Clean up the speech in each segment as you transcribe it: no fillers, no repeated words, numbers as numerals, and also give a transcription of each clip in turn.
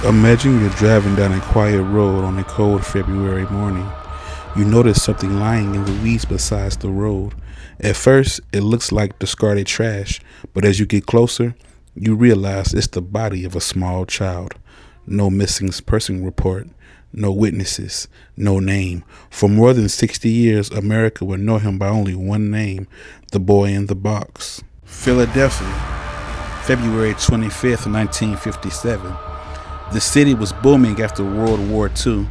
Imagine you're driving down a quiet road on a cold February morning. You notice something lying in the weeds beside the road. At first, it looks like discarded trash, but as you get closer, you realize it's the body of a small child. No missing person report, no witnesses, no name. For more than 60 years, America would know him by only one name: the boy in the box. Philadelphia, February 25th, 1957. The city was booming after World War II,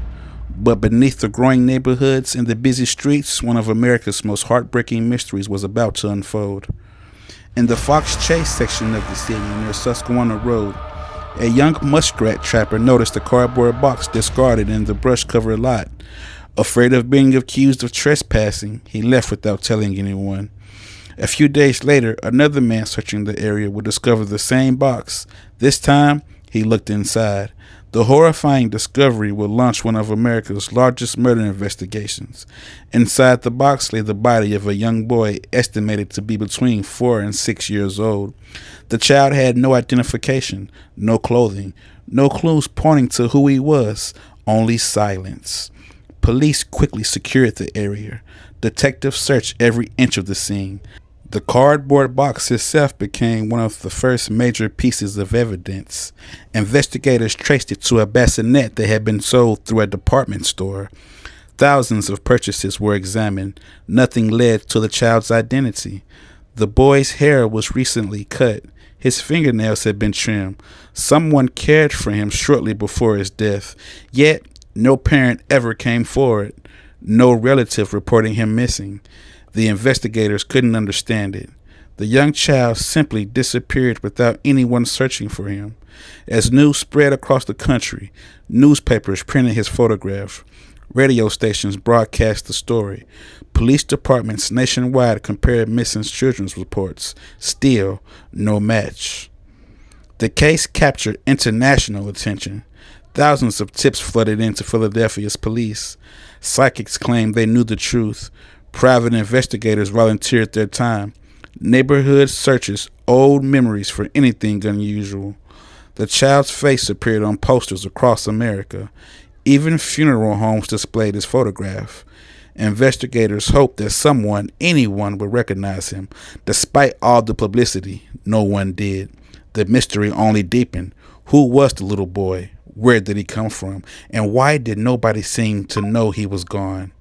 but beneath the growing neighborhoods and the busy streets, one of America's most heartbreaking mysteries was about to unfold. In the Fox Chase section of the city near Susquehanna Road, a young muskrat trapper noticed a cardboard box discarded in the brush-covered lot. Afraid of being accused of trespassing, he left without telling anyone. A few days later, another man searching the area would discover the same box. This time, he looked inside. The horrifying discovery would launch one of America's largest murder investigations. Inside the box lay the body of a young boy estimated to be between 4 and 6 years old. The child had no identification, no clothing, no clues pointing to who he was, only silence. Police quickly secured the area. Detectives searched every inch of the scene. The cardboard box itself became one of the first major pieces of evidence. Investigators traced it to a bassinet that had been sold through a department store. Thousands of purchases were examined. Nothing led to the child's identity. The boy's hair was recently cut. His fingernails had been trimmed. Someone cared for him shortly before his death. Yet, no parent ever came forward. No relative reporting him missing. The investigators couldn't understand it. The young child simply disappeared without anyone searching for him. As news spread across the country, newspapers printed his photograph. Radio stations broadcast the story. Police departments nationwide compared missing children's reports. Still, no match. The case captured international attention. Thousands of tips flooded into Philadelphia's police. Psychics claimed they knew the truth. Private investigators volunteered their time. Neighborhood searches old memories for anything unusual. The child's face appeared on posters across America. Even funeral homes displayed his photograph. Investigators hoped that someone, anyone, would recognize him. Despite all the publicity, no one did. The mystery only deepened. Who was the little boy? Where did he come from? And why did nobody seem to know he was gone?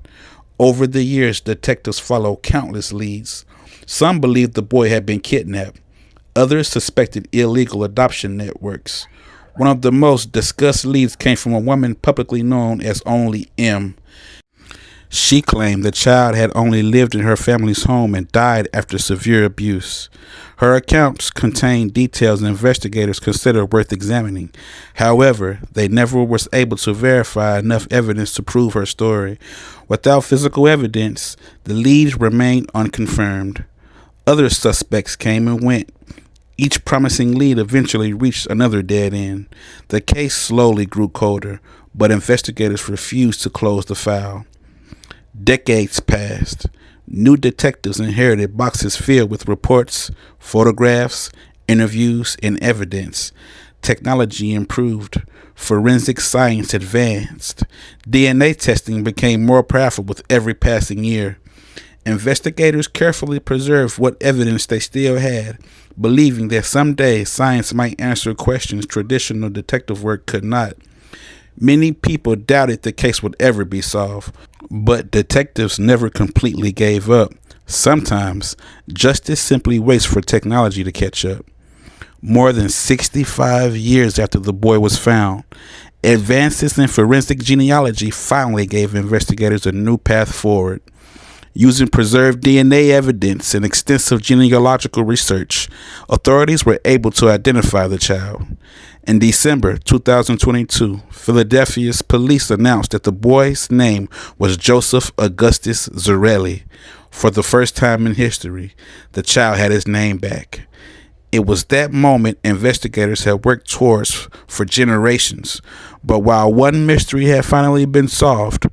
Over the years, detectives followed countless leads. Some believed the boy had been kidnapped. Others suspected illegal adoption networks. One of the most discussed leads came from a woman publicly known as Only M. She claimed the child had only lived in her family's home and died after severe abuse. Her accounts contained details investigators considered worth examining. However, they never was able to verify enough evidence to prove her story. Without physical evidence, the leads remained unconfirmed. Other suspects came and went. Each promising lead eventually reached another dead end. The case slowly grew colder, but investigators refused to close the file. Decades passed. New detectives inherited boxes filled with reports, photographs, interviews, and evidence. Technology improved. Forensic science advanced. DNA testing became more powerful with every passing year. Investigators carefully preserved what evidence they still had, believing that someday science might answer questions traditional detective work could not. Many people doubted the case would ever be solved, but detectives never completely gave up. Sometimes, justice simply waits for technology to catch up. More than 65 years after the boy was found, advances in forensic genealogy finally gave investigators a new path forward. Using preserved DNA evidence and extensive genealogical research, authorities were able to identify the child. In December 2022, Philadelphia's police announced that the boy's name was Joseph Augustus Zarelli. For the first time in history, the child had his name back. It was that moment investigators had worked towards for generations. But while one mystery had finally been solved,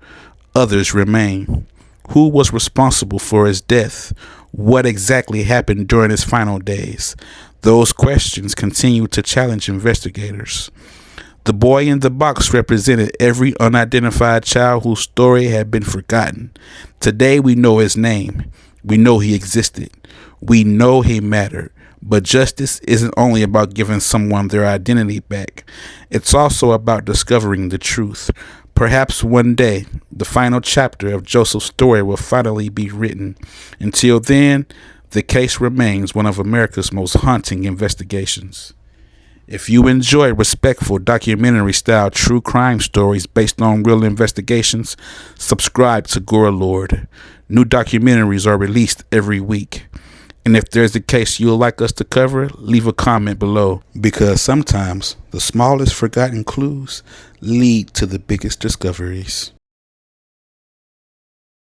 others remain. Who was responsible for his death? What exactly happened during his final days? Those questions continue to challenge investigators. The boy in the box represented every unidentified child whose story had been forgotten. Today we know his name. We know he existed. We know he mattered. But justice isn't only about giving someone their identity back. It's also about discovering the truth. Perhaps one day, the final chapter of Joseph's story will finally be written. Until then, the case remains one of America's most haunting investigations. If you enjoy respectful documentary-style true crime stories based on real investigations, subscribe to Gore Lord. New documentaries are released every week. And if there's a case you'd like us to cover, leave a comment below. Because sometimes the smallest forgotten clues lead to the biggest discoveries.